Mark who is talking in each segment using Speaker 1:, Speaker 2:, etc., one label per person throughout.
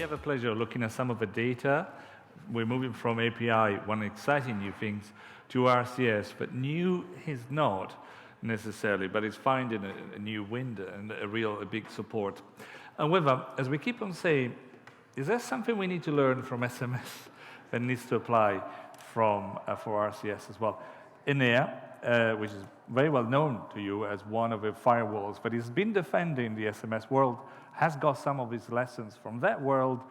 Speaker 1: have a pleasure of looking at some of the data. We're moving from API, one exciting new things, to RCS, but new is not necessarily, but it's finding a new wind and a big support. However, as we keep on saying, is there something we need to learn from SMS that needs to apply for RCS as well? Enea, which is very well known to you as one of the firewalls, but it's been defending the SMS world, has got some of its lessons from that world,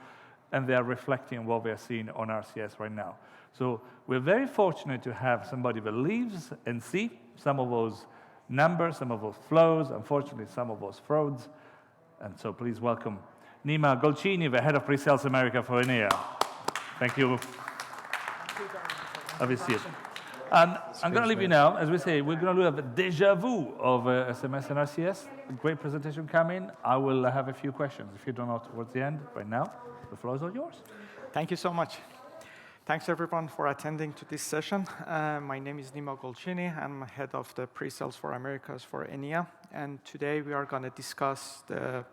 Speaker 1: and they are reflecting on what we are seeing on RCS right now. So we're very fortunate to have somebody that lives and see some of those numbers, some of those flows, unfortunately some of those frauds. And so please welcome Nima Golchini, the head of Presales Americas for Enea. Thank you. Have a seat. And I'm going to leave you now. As we say, we're going to do a déjà vu of SMS and RCS. A great presentation coming. I will have a few questions, if you don't know, towards the end. Right now, the floor is all yours.
Speaker 2: Thank you so much. Thanks, everyone, for attending to this session. My name is Nima Golchini. I'm head of the Presales for Americas for Enea. And today we are going to discuss the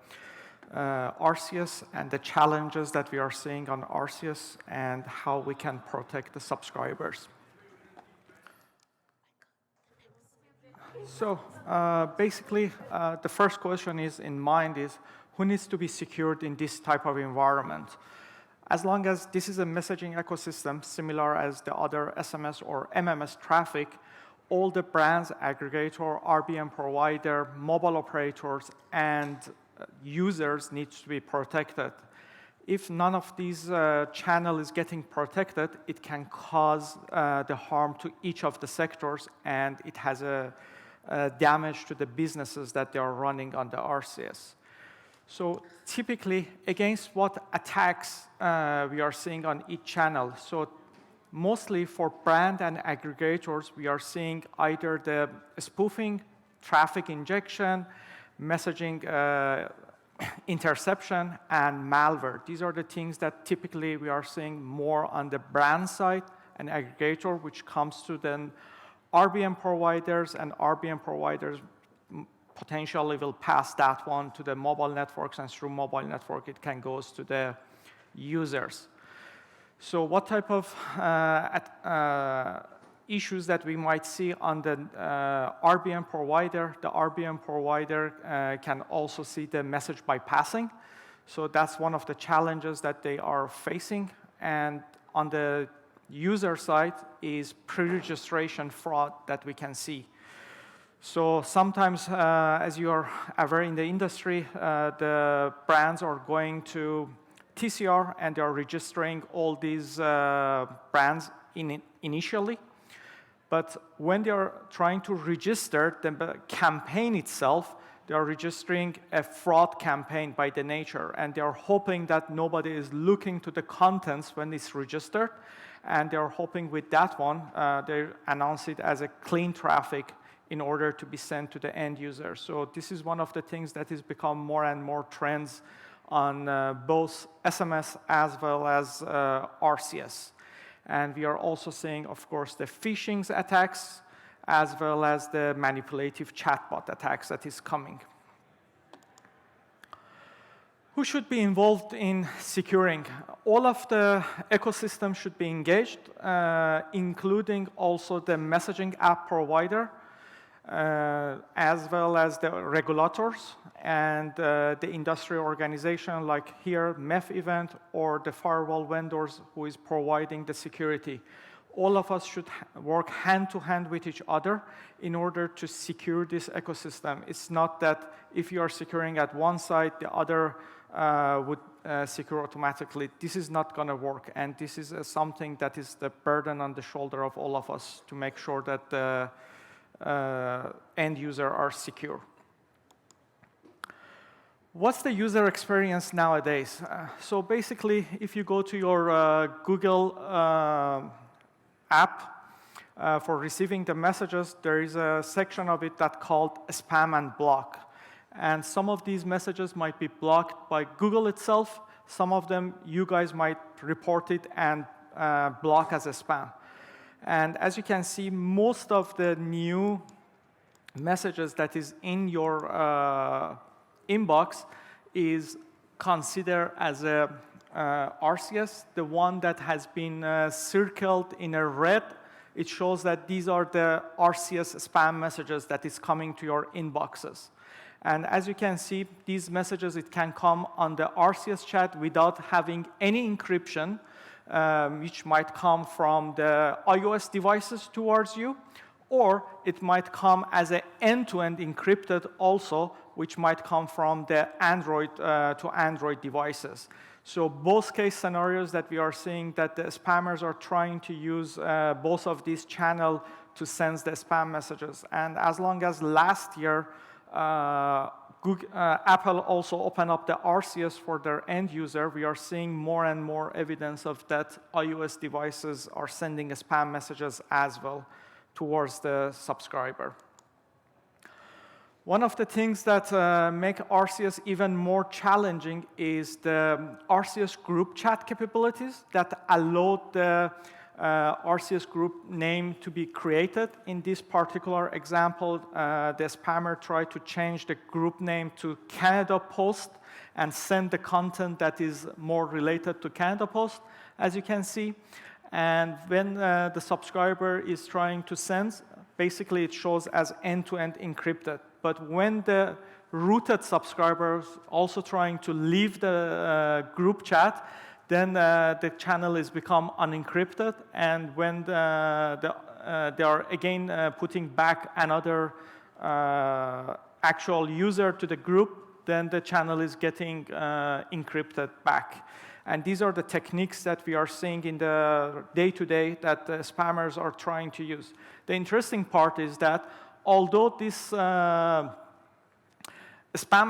Speaker 2: RCS and the challenges that we are seeing on RCS and how we can protect the subscribers. So basically, the first question in mind is, who needs to be secured in this type of environment? As long as this is a messaging ecosystem, similar as the other SMS or MMS traffic, all the brands, aggregator, RBM provider, mobile operators, and users need to be protected. If none of these channels is getting protected, it can cause the harm to each of the sectors, and it has a damage to the businesses that they are running on the RCS. So typically, against what attacks we are seeing on each channel? So mostly for brand and aggregators, we are seeing either the spoofing, traffic injection, messaging interception, and malware. These are the things that typically we are seeing more on the brand side and aggregator, which comes to then RBM providers, and RBM providers potentially will pass that one to the mobile networks, and through mobile network it can go to the users. So what type of issues that we might see on the RBM provider? The RBM provider can also see the message bypassing. So that's one of the challenges that they are facing. And on the user side is pre-registration fraud that we can see. So sometimes, as you are aware in the industry, the brands are going to TCR and they are registering all these brands initially. But when they are trying to register the campaign itself, they are registering a fraud campaign by the nature, and they are hoping that nobody is looking to the contents when it's registered, and they are hoping with that one, they announce it as a clean traffic in order to be sent to the end user. So this is one of the things that has become more and more trends on both SMS as well as RCS. And we are also seeing, of course, the phishing attacks as well as the manipulative chatbot attacks that is coming. Who should be involved in securing? All of the ecosystem should be engaged, including also the messaging app provider, as well as the regulators and the industry organization like here, MEF event, or the firewall vendors who is providing the security. All of us should work hand-to-hand with each other in order to secure this ecosystem. It's not that if you are securing at one side, the other would secure automatically. This is not going to work, and this is something that is the burden on the shoulder of all of us to make sure that the end user are secure. What's the user experience nowadays? So basically, if you go to your Google app for receiving the messages, there is a section of it that's called spam and block. And some of these messages might be blocked by Google itself. Some of them, you guys might report it and block as a spam. And as you can see, most of the new messages that is in your inbox is considered as a RCS. The one that has been circled in a red, it shows that these are the RCS spam messages that is coming to your inboxes. And as you can see, these messages, it can come on the RCS chat without having any encryption, which might come from the iOS devices towards you, or it might come as an end-to-end encrypted also, which might come from the Android to Android devices. So both case scenarios that we are seeing that the spammers are trying to use both of these channels to send the spam messages. And as long as last year, Apple also opened up the RCS for their end user, we are seeing more and more evidence of that iOS devices are sending spam messages as well towards the subscriber. One of the things that make RCS even more challenging is the RCS group chat capabilities that allow the RCS group name to be created. In this particular example, the spammer tried to change the group name to Canada Post and send the content that is more related to Canada Post, as you can see. And when the subscriber is trying to send, basically it shows as end-to-end encrypted. But when the rooted subscriber is also trying to leave the group chat, then the channel is become unencrypted. And when they are again putting back another actual user to the group, then the channel is getting encrypted back. And these are the techniques that we are seeing in the day-to-day that the spammers are trying to use. The interesting part is that although this spam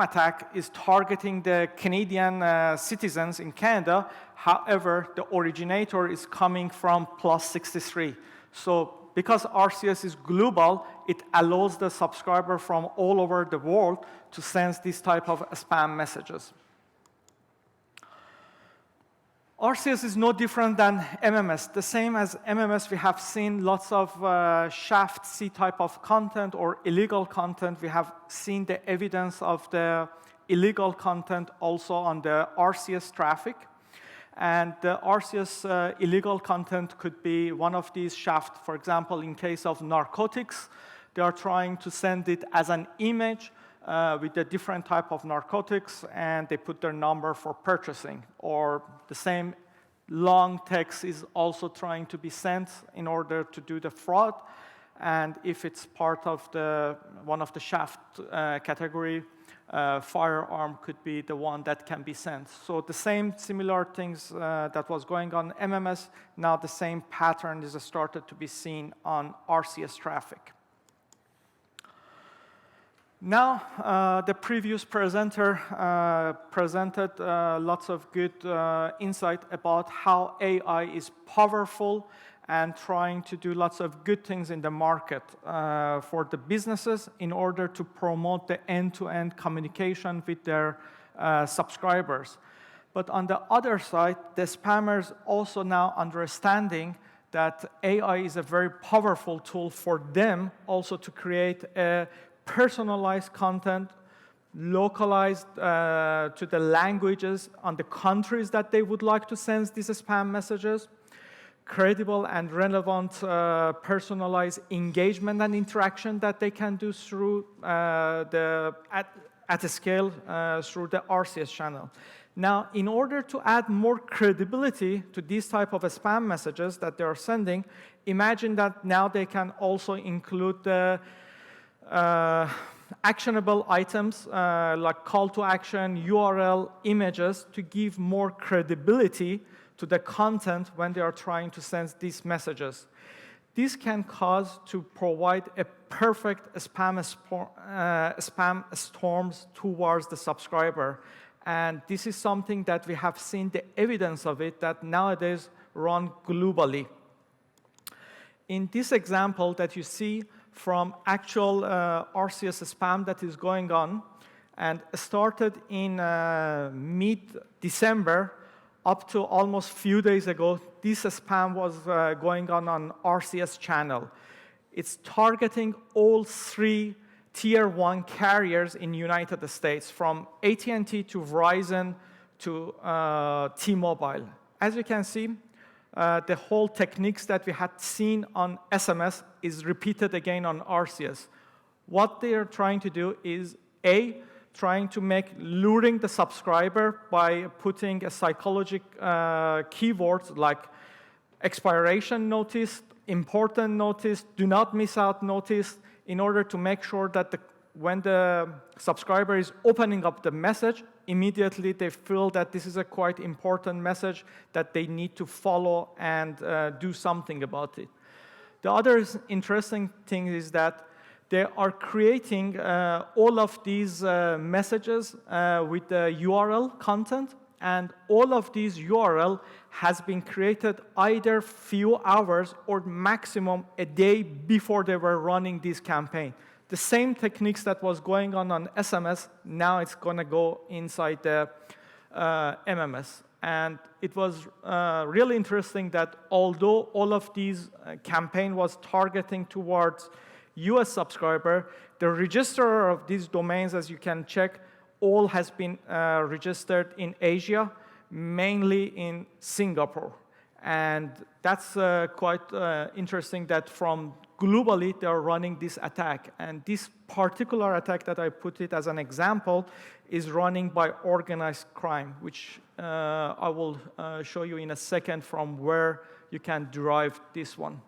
Speaker 2: attack is targeting the Canadian citizens in Canada, however, the originator is coming from +63. So because RCS is global, it allows the subscriber from all over the world to send this type of spam messages. RCS is no different than MMS. The same as MMS, we have seen lots of Shaft-C type of content or illegal content. We have seen the evidence of the illegal content also on the RCS traffic. And the RCS illegal content could be one of these Shaft. For example, in case of narcotics, they are trying to send it as an image with a different type of narcotics, and they put their number for purchasing. Or the same long text is also trying to be sent in order to do the fraud. And if it's part of one of the Shaft category, firearm could be the one that can be sent. So the same similar things that was going on MMS, now the same pattern is started to be seen on RCS traffic. Now, the previous presenter presented lots of good insight about how AI is powerful and trying to do lots of good things in the market for the businesses in order to promote the end-to-end communication with their subscribers. But on the other side, the spammers also now understanding that AI is a very powerful tool for them also to create a personalized content, localized to the languages on the countries that they would like to send these spam messages, credible and relevant personalized engagement and interaction that they can do through at a scale through the RCS channel. Now, in order to add more credibility to these type of spam messages that they are sending, imagine that now they can also include the actionable items like call to action, URL, images to give more credibility to the content when they are trying to send these messages. This can cause to provide a perfect spam storms towards the subscriber. And this is something that we have seen the evidence of it that nowadays run globally. In this example that you see from actual RCS spam that is going on and started in mid-December up to almost few days ago, this spam was going on RCS channel. It's targeting all 3 Tier 1 carriers in United States, from AT&T to Verizon to T-Mobile. As you can see, the whole techniques that we had seen on SMS is repeated again on RCS. What they are trying to do is, A, trying to make luring the subscriber by putting a psychological keywords like expiration notice, important notice, do not miss out notice, in order to make sure that when the subscriber is opening up the message, immediately they feel that this is a quite important message that they need to follow and do something about it. The other interesting thing is that they are creating all of these messages with the URL content, and all of these URL has been created either few hours or maximum a day before they were running this campaign. The same techniques that was going on SMS, now it's going to go inside the MMS. And it was really interesting that although all of these campaign was targeting towards US subscriber, the register of these domains, as you can check, all has been registered in Asia, mainly in Singapore. And that's quite interesting that from globally they are running this attack. And this particular attack that I put it as an example is running by organized crime, which I will show you in a second from where you can derive this one.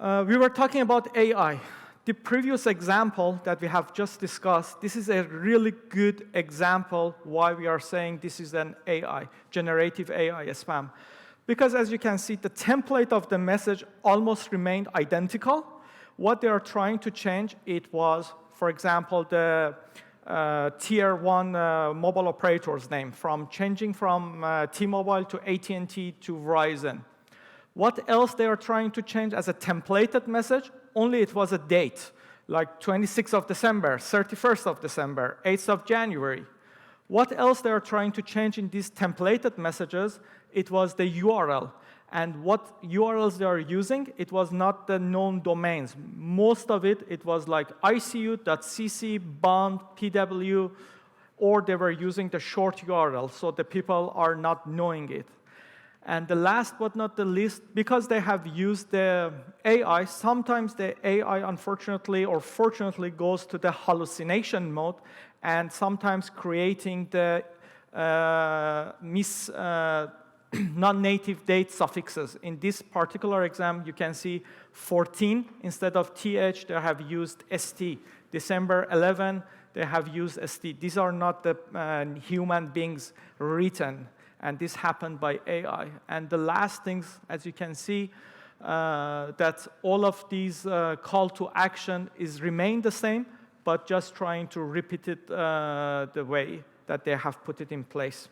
Speaker 2: We were talking about AI. The previous example that we have just discussed, this is a really good example why we are saying this is an AI, generative AI spam. Because as you can see, the template of the message almost remained identical. What they are trying to change, it was, for example, the tier 1 mobile operator's name, from changing from T-Mobile to AT&T to Verizon. What else they are trying to change as a templated message? Only it was a date, like 26th of December, 31st of December, 8th of January. What else they are trying to change in these templated messages? It was the URL. And what URLs they are using, it was not the known domains. Most of it, it was like icu.cc, bond, pw, or they were using the short URL, so the people are not knowing it. And the last but not the least, because they have used the AI, sometimes the AI, unfortunately or fortunately, goes to the hallucination mode and sometimes creating the non-native date suffixes. In this particular example, you can see 14 instead of TH, they have used ST. December 11, they have used ST. These are not the human beings written. And this happened by AI. And the last things, as you can see, that all of these call to action is remain the same, but just trying to repeat it the way that they have put it in place.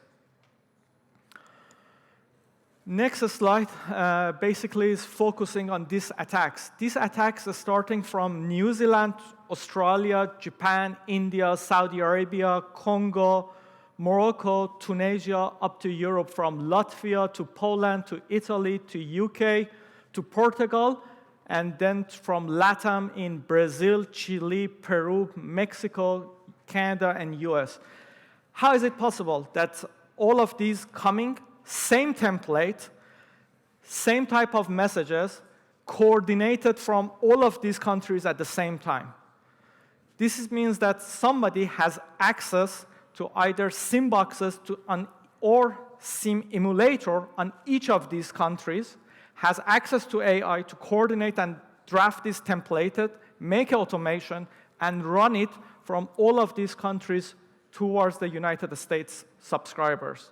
Speaker 2: Next slide basically is focusing on these attacks. These attacks are starting from New Zealand, Australia, Japan, India, Saudi Arabia, Congo, Morocco, Tunisia, up to Europe, from Latvia to Poland to Italy to UK to Portugal, and then from LATAM in Brazil, Chile, Peru, Mexico, Canada, and US. How is it possible that all of these coming, same template, same type of messages, coordinated from all of these countries at the same time? This means that somebody has access to either SIM boxes or SIM emulator on each of these countries, has access to AI to coordinate and draft this templated, make automation, and run it from all of these countries towards the United States subscribers.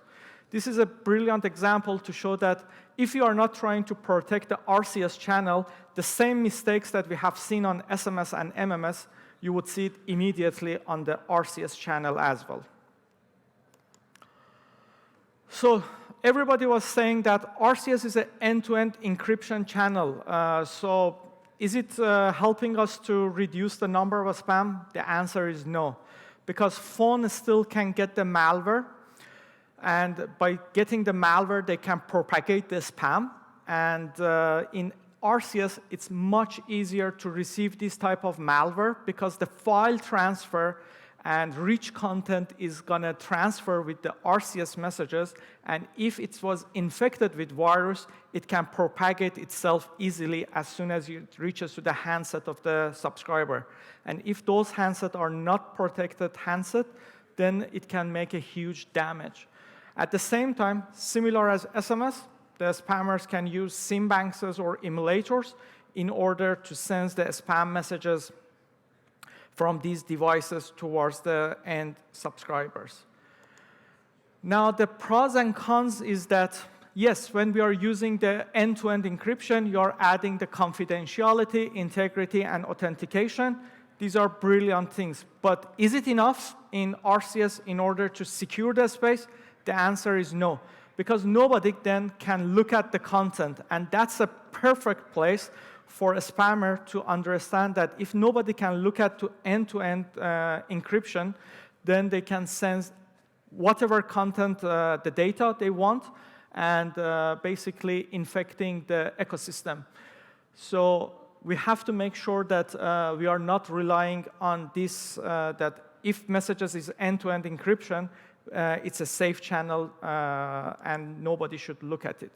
Speaker 2: This is a brilliant example to show that if you are not trying to protect the RCS channel, the same mistakes that we have seen on SMS and MMS, you would see it immediately on the RCS channel as well. So everybody was saying that RCS is an end-to-end encryption channel. So is it helping us to reduce the number of spam? The answer is no, because phone still can get the malware, and by getting the malware, they can propagate the spam. And in RCS, it's much easier to receive this type of malware because the file transfer and rich content is going to transfer with the RCS messages, and if it was infected with virus, it can propagate itself easily as soon as it reaches to the handset of the subscriber. And if those handsets are not protected handset, then it can make a huge damage. At the same time, similar as SMS, the spammers can use SIM banks or emulators in order to send the spam messages from these devices towards the end subscribers. Now, the pros and cons is that, yes, when we are using the end-to-end encryption, you are adding the confidentiality, integrity, and authentication. These are brilliant things. But is it enough in RCS in order to secure the space? The answer is no, because nobody then can look at the content. And that's a perfect place for a spammer to understand that if nobody can look at to end-to-end encryption, then they can send whatever content, the data they want, and basically infecting the ecosystem. So we have to make sure that we are not relying on this, that if messages is end-to-end encryption, it's a safe channel and nobody should look at it.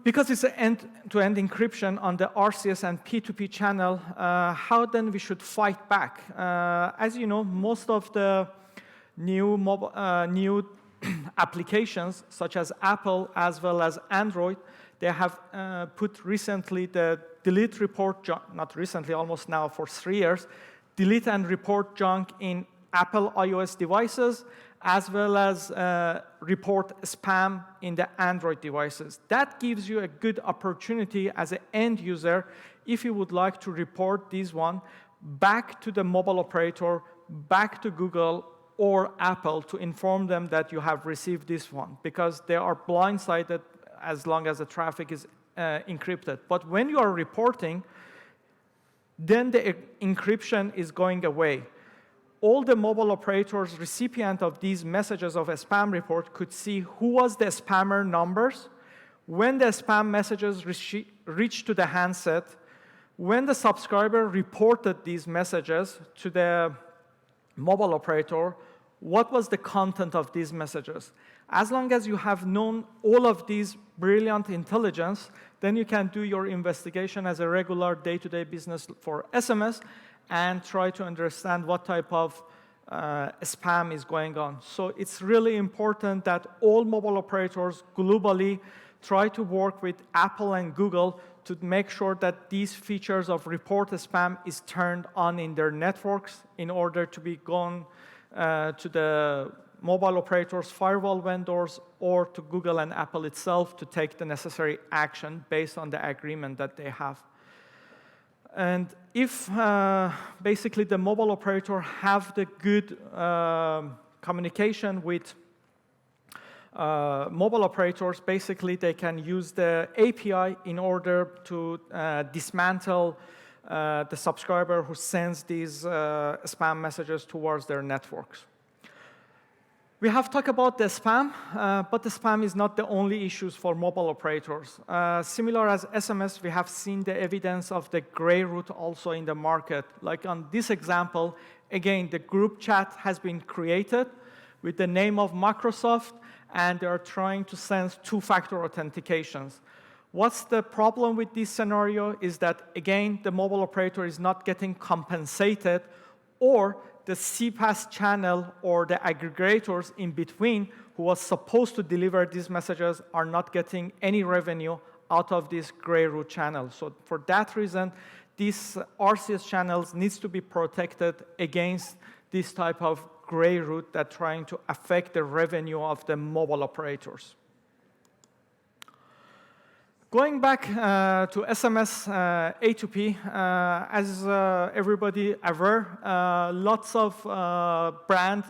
Speaker 2: Because it's an end-to-end encryption on the RCS and P2P channel, how then we should fight back? As you know, most of the new applications, such as Apple as well as Android, they have put recently the delete report, not recently, almost now for 3 years, delete and report junk in Apple iOS devices, as well as report spam in the Android devices. That gives you a good opportunity as an end user, if you would like to report this one back to the mobile operator, back to Google or Apple to inform them that you have received this one, because they are blindsided as long as the traffic is encrypted. But when you are reporting, then the encryption is going away. All the mobile operators recipient of these messages of a spam report could see who was the spammer numbers, when the spam messages reached to the handset, when the subscriber reported these messages to the mobile operator, what was the content of these messages. As long as you have known all of these brilliant intelligence, then you can do your investigation as a regular day-to-day business for SMS and try to understand what type of spam is going on. So it's really important that all mobile operators globally try to work with Apple and Google to make sure that these features of report spam is turned on in their networks in order to be gone to the mobile operators, firewall vendors, or to Google and Apple itself to take the necessary action based on the agreement that they have. And if basically the mobile operator have the good communication with mobile operators, basically they can use the API in order to dismantle the subscriber who sends these spam messages towards their networks. We have talked about the spam, but the spam is not the only issues for mobile operators. Similar as SMS, we have seen the evidence of the gray route also in the market. Like on this example, again, the group chat has been created with the name of Microsoft, and they are trying to send two-factor authentications. What's the problem with this scenario is that, again, the mobile operator is not getting compensated, or the CPaaS channel or the aggregators in between who was supposed to deliver these messages are not getting any revenue out of this gray route channel. So for that reason, these RCS channels needs to be protected against this type of gray route that trying to affect the revenue of the mobile operators. Going back to SMS A2P, as everybody aware, lots of brands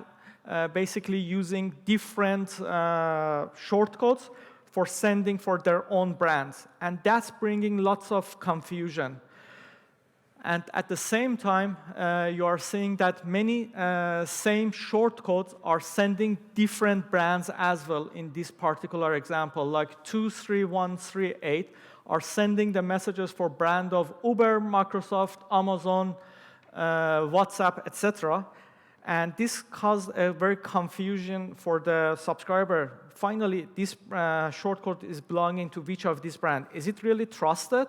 Speaker 2: basically using different shortcodes for sending for their own brands, and that's bringing lots of confusion. And at the same time, you are seeing that many same shortcodes are sending different brands as well in this particular example, like 23138 are sending the messages for brand of Uber, Microsoft, Amazon, WhatsApp, etc. And this caused a very confusion for the subscriber. Finally, this shortcode is belonging to which of these brands? Is it really trusted?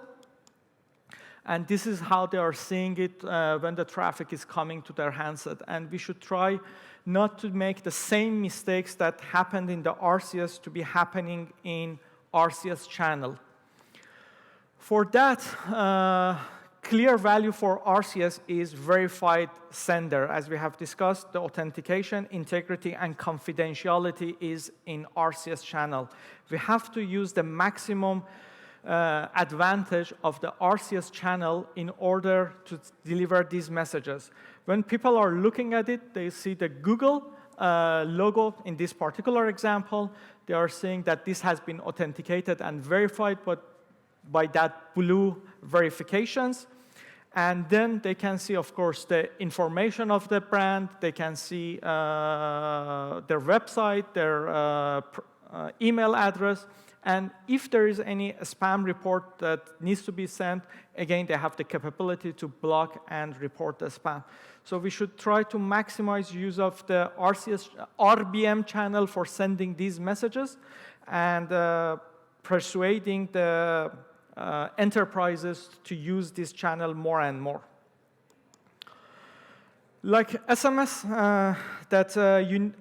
Speaker 2: And this is how they are seeing it when the traffic is coming to their handset. And we should try not to make the same mistakes that happened in the RCS to be happening in RCS channel. For that, clear value for RCS is verified sender. As we have discussed, the authentication, integrity, and confidentiality is in RCS channel. We have to use the maximum advantage of the RCS channel in order to deliver these messages. When people are looking at it, they see the Google logo in this particular example. They are seeing that this has been authenticated and verified by that blue verifications. And then they can see, of course, the information of the brand. They can see their website, their email address. And if there is any spam report that needs to be sent, again, they have the capability to block and report the spam. So we should try to maximize use of the RBM channel for sending these messages and persuading the enterprises to use this channel more and more. Like SMS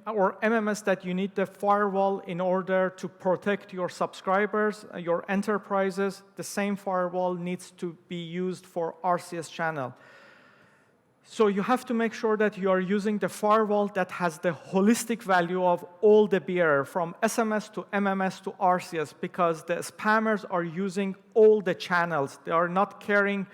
Speaker 2: or MMS that you need the firewall in order to protect your subscribers, your enterprises, the same firewall needs to be used for RCS channel. So you have to make sure that you are using the firewall that has the holistic value of all the bearer, from SMS to MMS to RCS, because the spammers are using all the channels. They are not caring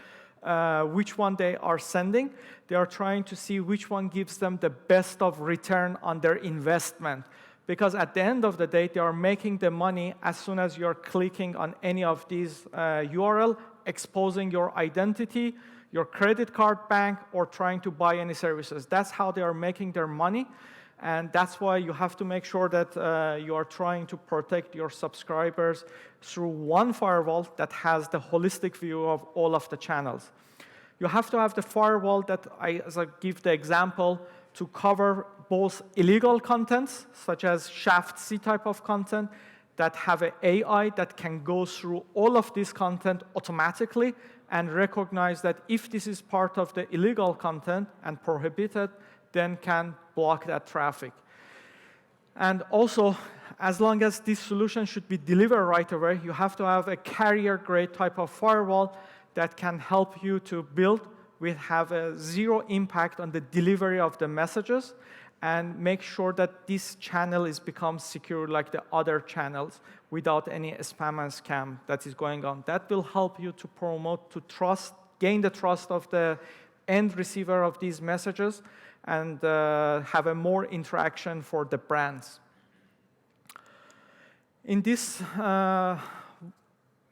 Speaker 2: which one they are sending. They are trying to see which one gives them the best of return on their investment. Because at the end of the day, they are making the money as soon as you're clicking on any of these URL, exposing your identity, your credit card, bank, or trying to buy any services. That's how they are making their money. And that's why you have to make sure that you are trying to protect your subscribers through one firewall that has the holistic view of all of the channels. You have to have the firewall that, as I give the example, to cover both illegal contents, such as Shaft-C type of content, that have an AI that can go through all of this content automatically and recognize that if this is part of the illegal content and prohibited, then can block that traffic. And also, as long as this solution should be delivered right away, you have to have a carrier-grade type of firewall that can help you to build with have a zero impact on the delivery of the messages and make sure that this channel is become secure like the other channels without any spam and scam that is going on. That will help you to promote, to trust, gain the trust of the end receiver of these messages and have a more interaction for the brands. In this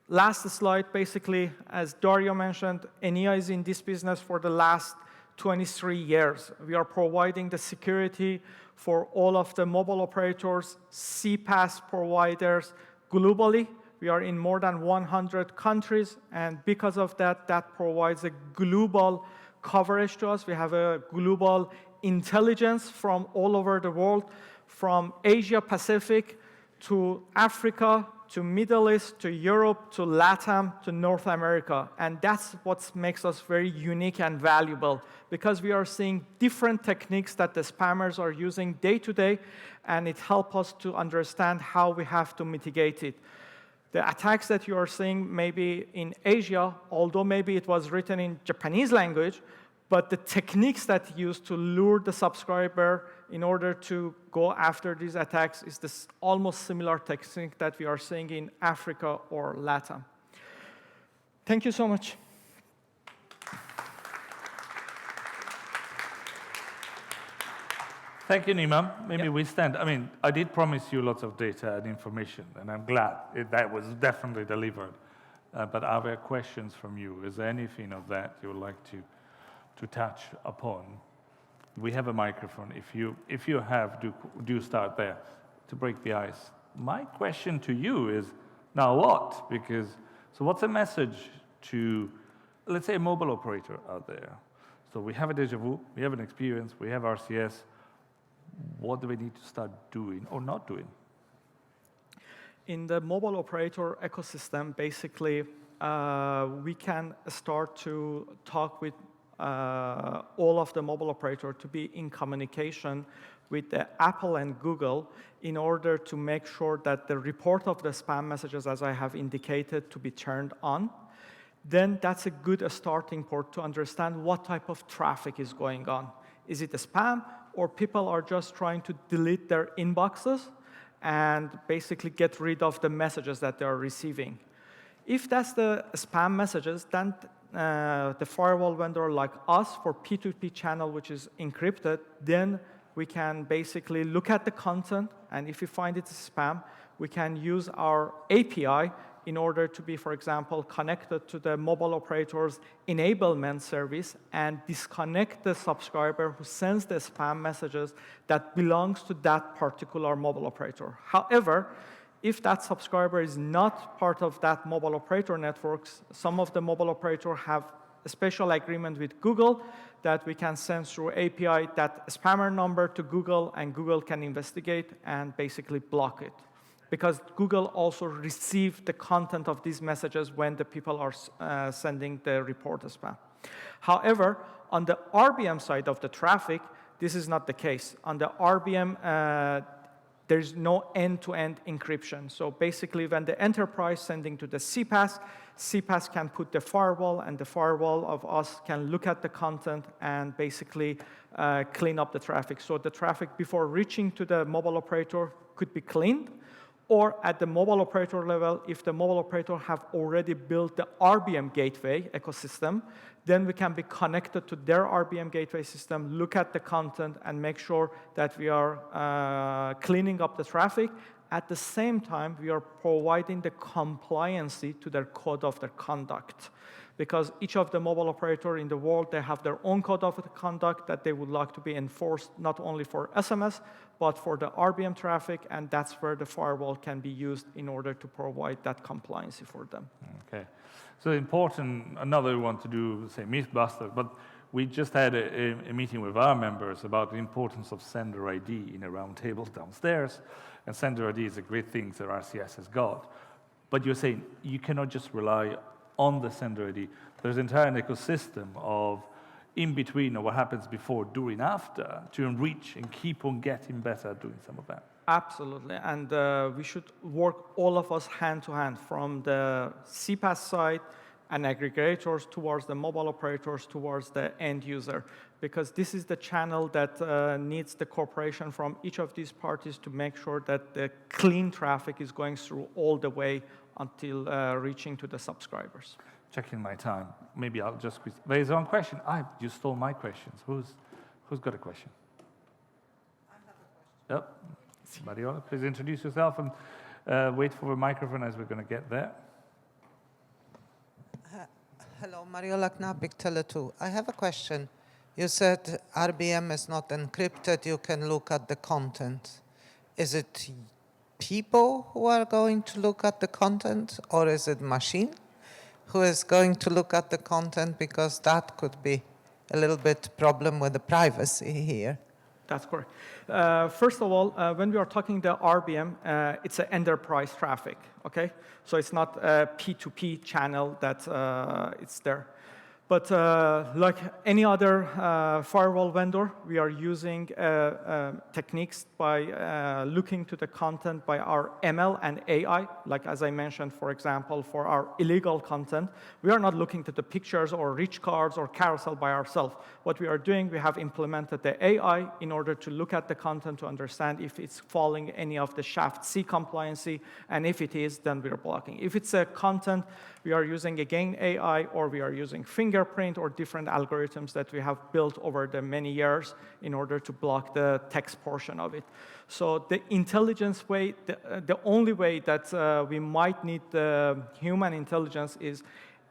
Speaker 2: last slide, basically, as Dario mentioned, Enea is in this business for the last 23 years. We are providing the security for all of the mobile operators, CPaaS providers globally. We are in more than 100 countries, and because of that, that provides a global coverage to us. We have a global intelligence from all over the world, from Asia Pacific to Africa, to Middle East, to Europe, to LATAM, to North America. And that's what makes us very unique and valuable, because we are seeing different techniques that the spammers are using day to day, and it helps us to understand how we have to mitigate it. The attacks that you are seeing maybe in Asia, although maybe it was written in Japanese language, but the techniques that used to lure the subscriber in order to go after these attacks is this almost similar technique that we are seeing in Africa or LATAM. Thank you so much.
Speaker 1: Thank you, Nima. Maybe we stand. I mean, I did promise you lots of data and information, and I'm glad that was definitely delivered. But are there questions from you? Is there anything of that you would like to touch upon? We have a microphone. If you have, do start there to break the ice. My question to you is, now what? So what's the message to, let's say, a mobile operator out there? So we have a déjà vu, we have an experience, we have RCS. What do we need to start doing or not doing?
Speaker 2: In the mobile operator ecosystem, basically, we can start to talk with all of the mobile operator to be in communication with the Apple and Google in order to make sure that the report of the spam messages, as I have indicated, to be turned on. Then that's a good starting point to understand what type of traffic is going on. Is it a spam, or people are just trying to delete their inboxes and basically get rid of the messages that they are receiving? If that's the spam messages, then the firewall vendor like us for P2P channel, which is encrypted, then we can basically look at the content, and if we find it's spam, we can use our API in order to be, for example, connected to the mobile operator's enablement service and disconnect the subscriber who sends the spam messages that belongs to that particular mobile operator. However, if that subscriber is not part of that mobile operator networks, some of the mobile operators have a special agreement with Google that we can send through API that spammer number to Google, and Google can investigate and basically block it. Because Google also receives the content of these messages when the people are sending the report as spam. However, on the RBM side of the traffic, this is not the case. On the RBM, there's no end-to-end encryption. So basically, when the enterprise sending to the CPaaS, CPaaS can put the firewall, and the firewall of us can look at the content and basically clean up the traffic. So the traffic before reaching to the mobile operator could be cleaned, or at the mobile operator level, if the mobile operator have already built the RBM gateway ecosystem, then we can be connected to their RBM gateway system, look at the content, and make sure that we are cleaning up the traffic. At the same time, we are providing the compliancy to their code of their conduct. Because each of the mobile operator in the world, they have their own code of conduct that they would like to be enforced not only for SMS, but for the RBM traffic, and that's where the firewall can be used in order to provide that compliancy for them.
Speaker 1: Okay. So important, another one to do, say, Mythbuster, but we just had a meeting with our members about the importance of sender ID in a round table downstairs, and sender ID is a great thing that RCS has got. But you're saying you cannot just rely on the sender ID. There's an entire ecosystem of in between, or what happens before, during, after, to enrich and keep on getting better at doing some of that.
Speaker 2: Absolutely, and we should work, all of us, hand to hand, from the CPaaS side and aggregators towards the mobile operators, towards the end user, because this is the channel that needs the cooperation from each of these parties to make sure that the clean traffic is going through all the way until reaching to the subscribers.
Speaker 1: Checking my time. Maybe I'll just... There's one question. You stole my questions. Who's got a question?
Speaker 3: I have a
Speaker 1: Yep.
Speaker 3: question.
Speaker 1: Mariola, please introduce yourself and wait for the microphone as we're going to get there.
Speaker 3: Hello, Mariola Knapik, Tele2. I have a question. You said RBM is not encrypted. You can look at the content. Is it people who are going to look at the content, or is it machine who is going to look at the content? Because that could be a little bit problem with the privacy here.
Speaker 2: That's correct. First of all, when we are talking the RBM, it's an enterprise traffic, okay? So it's not a P2P channel that it's there. But like any other firewall vendor, we are using techniques by looking to the content by our ML and AI. Like as I mentioned, for example, for our illegal content, we are not looking to the pictures or rich cards or carousel by ourselves. What we are doing, we have implemented the AI in order to look at the content to understand if it's following any of the Shaft C compliancy, and if it is, then we are blocking. If it's a content, we are using again AI, or we are using fingerprint or different algorithms that we have built over the many years in order to block the text portion of it. So the intelligence way, the only way that we might need the human intelligence is,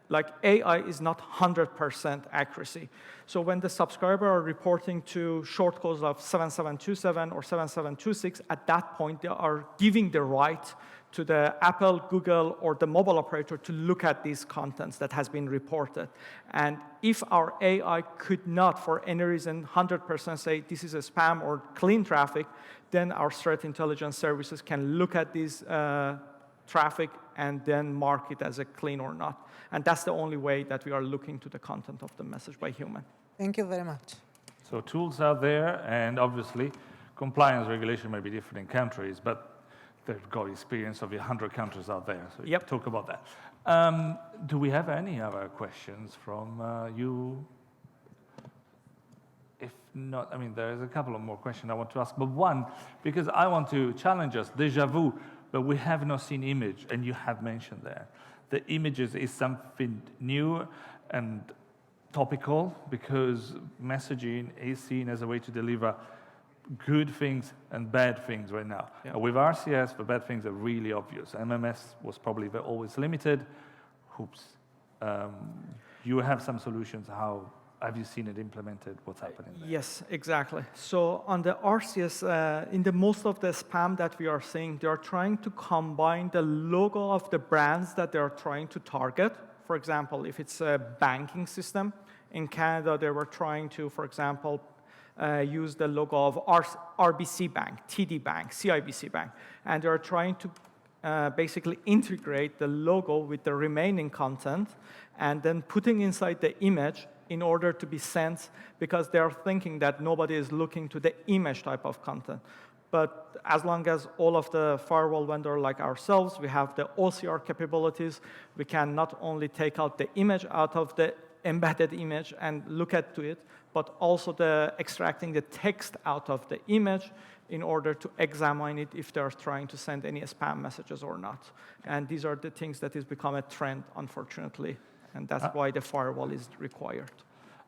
Speaker 2: like, AI is not 100% accuracy. So when the subscriber are reporting to short codes of 7727 or 7726, at that point they are giving the right to the Apple, Google, or the mobile operator to look at these contents that has been reported. And if our AI could not, for any reason, 100% say this is a spam or clean traffic, then our threat intelligence services can look at these traffic and then mark it as a clean or not. And that's the only way that we are looking to the content of the message by human.
Speaker 3: Thank you very much.
Speaker 1: So tools are there, and obviously compliance regulation may be different in countries, but they've got experience of 100 countries out there, so
Speaker 2: Yep.
Speaker 1: talk about that. Do we have any other questions from you? If not, I mean, there's a couple of more questions I want to ask, but one, because I want to challenge us, déjà vu, but we have not seen image, and you have mentioned that. The images is something new and topical, because messaging is seen as a way to deliver good things and bad things right now.
Speaker 2: Yeah.
Speaker 1: With RCS, the bad things are really obvious. MMS was probably always limited. Oops. You have some solutions. How have you seen it implemented? What's happening there?
Speaker 2: Yes, exactly. So on the RCS, in the most of the spam that we are seeing, they are trying to combine the logo of the brands that they are trying to target. For example, if it's a banking system, in Canada, they were trying to, for example, use the logo of RBC Bank, TD Bank, CIBC Bank. And they're trying to basically integrate the logo with the remaining content and then putting inside the image in order to be sent, because they're thinking that nobody is looking to the image type of content. But as long as all of the firewall vendor like ourselves, we have the OCR capabilities, we can not only take out the image out of the embedded image and look at to it, but also extracting the text out of the image in order to examine it if they're trying to send any spam messages or not. And these are the things that has become a trend, unfortunately, and that's why the firewall is required.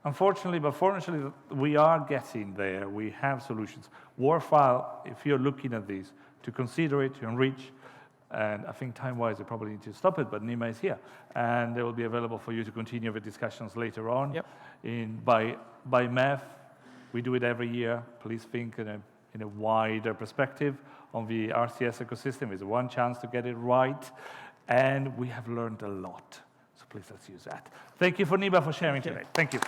Speaker 1: Unfortunately, but fortunately, we are getting there. We have solutions. Warfile, if you're looking at these, to consider it, to enrich, and I think time-wise, we probably need to stop it, but Nima is here, and they will be available for you to continue the discussions later on.
Speaker 2: Yep.
Speaker 1: By MEF, we do it every year. Please think in a wider perspective on the RCS ecosystem. It's one chance to get it right, and we have learned a lot. So please, let's use that. Thank you for Nima for sharing today. Thank you.